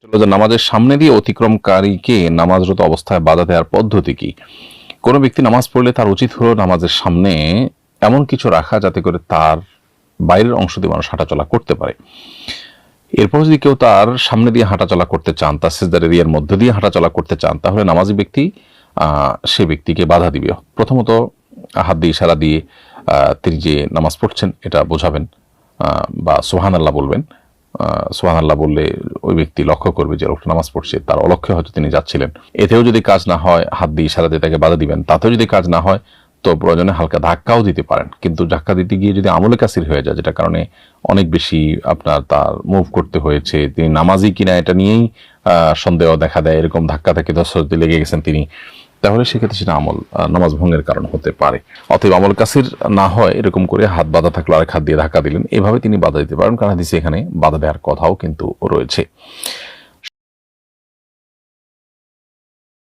যে নামাজের সামনে দিয়ে অতিক্রমকারীকে নামাজরত অবস্থায় বাধা দেওয়ার পদ্ধতি কি? কোনো ব্যক্তি নামাজ পড়লে তার উচিত হলো নামাজের সামনে এমন কিছু রাখা যাতে করে তার বাইরের অংশ দিয়ে মানুষ হাঁটাচলা করতে পারে। এরপর যদি কেউ তার সামনে দিয়ে হাঁটাচলা করতে চান, তার সিজদার এরিয়ার মধ্যে দিয়ে হাঁটাচলা করতে চান, তাহলে নামাজি ব্যক্তি সে ব্যক্তিকে বাধা দিবে। প্রথমত হাত দিয়ে ইশারা দিয়ে তিনি যে নামাজ পড়ছেন এটা বোঝাবেন, বা সুবহানাল্লাহ বলবেন। সুবহানাল্লাহ বললে ওই ব্যক্তি লক্ষ্য করবে যে লোকটা নামাজ পড়ছে, তার অলক্ষ্যে হয়তো তিনি যাচ্ছিলেন। এতেও যদি কাজ না হয়, হাত দিয়ে ইশারা দিয়ে তাকে বাধা দিবেন। তাতেও যদি কাজ না হয়, তো প্রয়োজনে হালকা ধাক্কাও দিতে পারেন। কিন্তু ধাক্কা দিতে গিয়ে যদি আমলে কাসির হয়ে যায়, যেটা কারণে অনেক বেশি আপনার তার মুভ করতে হয়েছে, তিনি নামাজি কিনা এটা নিয়েই সন্দেহ দেখা দেয়, এরকম ধাক্কা থেকে দর্শকতে লেগে গেছেন তিনি, তাহলে সেক্ষেত্রে সেটা নামাজ ভঙ্গের কারণ হতে পারে। অতএব আমল কাসির না হয় এরকম করে হাত বাঁধা থাকলো, আরেক হাত দিয়ে ধাক্কা দিলেন, এভাবে তিনি বাধা দিতে পারেন, কারণ হাদিসে এখানে বাধা দেওয়ার কথাও কিন্তু রয়েছে।